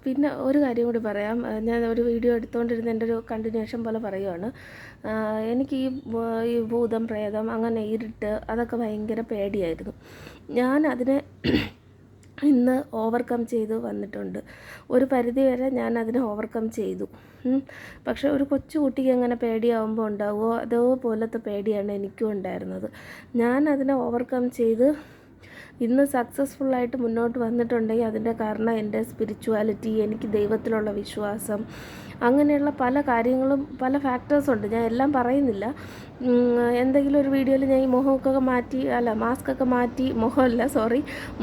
പിന്നെ ഒരു കാര്യം കൂടി പറയാം. ഞാൻ ഒരു വീഡിയോ എടുത്തുകൊണ്ടിരുന്ന എൻ്റെ ഒരു കണ്ടിന്യൂഷൻ പോലെ പറയുവാണ്. എനിക്ക് ഈ ഭൂതം, പ്രേതം, അങ്ങനെ ഇരുട്ട് അതൊക്കെ ഭയങ്കര പേടിയായിരുന്നു. ഞാൻ അതിനെ ഇന്ന് ഓവർകം ചെയ്ത് വന്നിട്ടുണ്ട്. ഒരു പരിധി വരെ ഞാൻ അതിനെ ഓവർകം ചെയ്തു. പക്ഷേ ഒരു കൊച്ചു കുട്ടിക്ക് എങ്ങനെ പേടിയാവുമ്പോൾ ഉണ്ടാവുമോ അതേപോലത്തെ പേടിയാണ് എനിക്കും ഉണ്ടായിരുന്നത്. ഞാൻ അതിനെ ഓവർകം ചെയ്ത് ഇന്ന് സക്സസ്ഫുള്ളായിട്ട് മുന്നോട്ട് വന്നിട്ടുണ്ടെങ്കിൽ അതിൻ്റെ കാരണം എൻ്റെ സ്പിരിച്വാലിറ്റി, എനിക്ക് ദൈവത്തിലുള്ള വിശ്വാസം, അങ്ങനെയുള്ള പല കാര്യങ്ങളും, പല ഫാക്ടേഴ്സുണ്ട്. ഞാൻ എല്ലാം പറയുന്നില്ല. എന്തെങ്കിലും ഒരു വീഡിയോയിൽ ഞാൻ ഈ മുഖമൊക്കെ മാറ്റി, മാസ്കൊക്കെ മാറ്റി,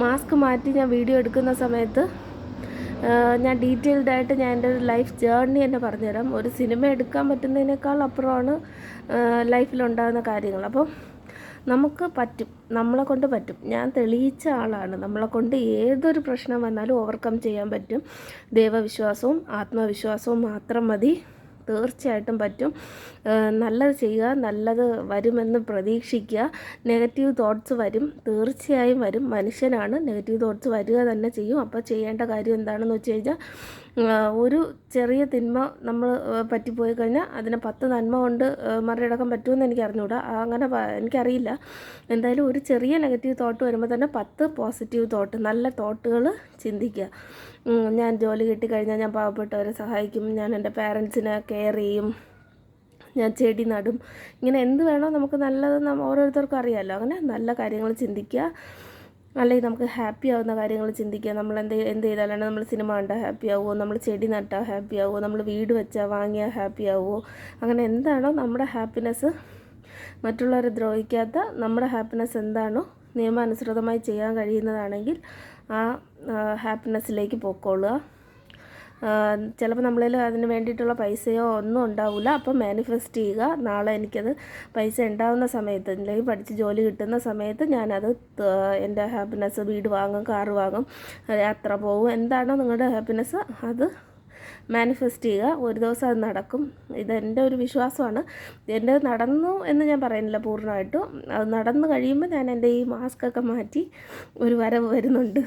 മാസ്ക് മാറ്റി ഞാൻ വീഡിയോ എടുക്കുന്ന സമയത്ത് ഞാൻ ഡീറ്റെയിൽഡായിട്ട് ഞാൻ എൻ്റെ ഒരു ലൈഫ് ജേർണി തന്നെ പറഞ്ഞുതരാം. ഒരു സിനിമ എടുക്കാൻ പറ്റുന്നതിനേക്കാൾ അപ്പുറമാണ് ലൈഫിലുണ്ടാകുന്ന കാര്യങ്ങൾ. അപ്പോൾ നമുക്ക് പറ്റും, നമ്മളെ കൊണ്ട് പറ്റും. ഞാൻ തെളിയിച്ച ആളാണ്. നമ്മളെ കൊണ്ട് ഏതൊരു പ്രശ്നം വന്നാലും ഓവർകം ചെയ്യാൻ പറ്റും. ദൈവവിശ്വാസവും ആത്മവിശ്വാസവും മാത്രം മതി. തീർച്ചയായിട്ടും പറ്റും. നല്ലത് ചെയ്യുക, നല്ലത് വരുമെന്ന് പ്രതീക്ഷിക്കുക. നെഗറ്റീവ് തോട്ട്സ് വരും, തീർച്ചയായും വരും. മനുഷ്യനാണ്, നെഗറ്റീവ് തോട്ട്സ് വരിക തന്നെ ചെയ്യും. അപ്പോൾ ചെയ്യേണ്ട കാര്യം എന്താണെന്ന് വെച്ച് കഴിഞ്ഞാൽ, ഒരു ചെറിയ തിന്മ നമ്മൾ പറ്റിപ്പോയി കഴിഞ്ഞാൽ അതിനെ 10 നന്മ കൊണ്ട് മറികടക്കാൻ പറ്റുമെന്ന് എനിക്ക് അറിഞ്ഞുകൂടാ. അങ്ങനെ എനിക്കറിയില്ല. എന്തായാലും ഒരു ചെറിയ നെഗറ്റീവ് തോട്ട് വരുമ്പോൾ തന്നെ 10 പോസിറ്റീവ് തോട്ട്, നല്ല തോട്ടുകൾ ചിന്തിക്കുക. ഞാൻ ജോലി കിട്ടിക്കഴിഞ്ഞാൽ ഞാൻ പാവപ്പെട്ടവരെ സഹായിക്കും, ഞാൻ എൻ്റെ പാരൻസിനെ കെയർ ചെയ്യും, ഞാൻ ചെടി നടും, ഇങ്ങനെ എന്ത് വേണോ നമുക്ക് നല്ലത് ഓരോരുത്തർക്കും അറിയാമല്ലോ. അങ്ങനെ നല്ല കാര്യങ്ങൾ ചിന്തിക്കുക. അല്ലെങ്കിൽ നമുക്ക് ഹാപ്പി ആവുന്ന കാര്യങ്ങൾ ചിന്തിക്കുക. നമ്മൾ എന്ത് ചെയ്താലാണ് നമ്മൾ സിനിമ കണ്ടാൽ ഹാപ്പി ആവുമോ, നമ്മൾ ചെടി നട്ടാൽ ഹാപ്പി ആവുമോ, നമ്മൾ വീട് വെച്ചാൽ വാങ്ങിയാൽ ഹാപ്പി ആവുമോ, അങ്ങനെ എന്താണോ നമ്മുടെ ഹാപ്പിനെസ്, മറ്റുള്ളവരെ ദ്രോഹിക്കാത്ത നമ്മുടെ ഹാപ്പിനെസ് എന്താണോ നിയമാനുസൃതമായി ചെയ്യാൻ കഴിയുന്നതാണെങ്കിൽ ആ ഹാപ്പിനെസ്സിലേക്ക് പോയിക്കൊള്ളുക. ചിലപ്പോൾ നമ്മളിൽ അതിന് വേണ്ടിയിട്ടുള്ള പൈസയോ ഒന്നും ഉണ്ടാവില്ല. അപ്പം മാനിഫെസ്റ്റ് ചെയ്യുക. നാളെ എനിക്കത് പൈസ ഉണ്ടാകുന്ന സമയത്ത്, അല്ലെങ്കിൽ പഠിച്ച് ജോലി കിട്ടുന്ന സമയത്ത് ഞാനത് എൻ്റെ ഹാപ്പിനെസ്, വീട് വാങ്ങും, കാറ് വാങ്ങും, യാത്ര പോകും, എന്താണോ നിങ്ങളുടെ ഹാപ്പിനെസ് അത് മാനിഫെസ്റ്റ് ചെയ്യുക. ഒരു ദിവസം അത് നടക്കും. ഇതെൻ്റെ ഒരു വിശ്വാസമാണ്. എൻ്റെ നടന്നു എന്ന് ഞാൻ പറയുന്നില്ല പൂർണ്ണമായിട്ടും. അത് നടന്നു കഴിയുമ്പോൾ ഞാൻ എൻ്റെ ഈ മാസ്കൊക്കെ മാറ്റി ഒരു വരവ് വരുന്നുണ്ട്.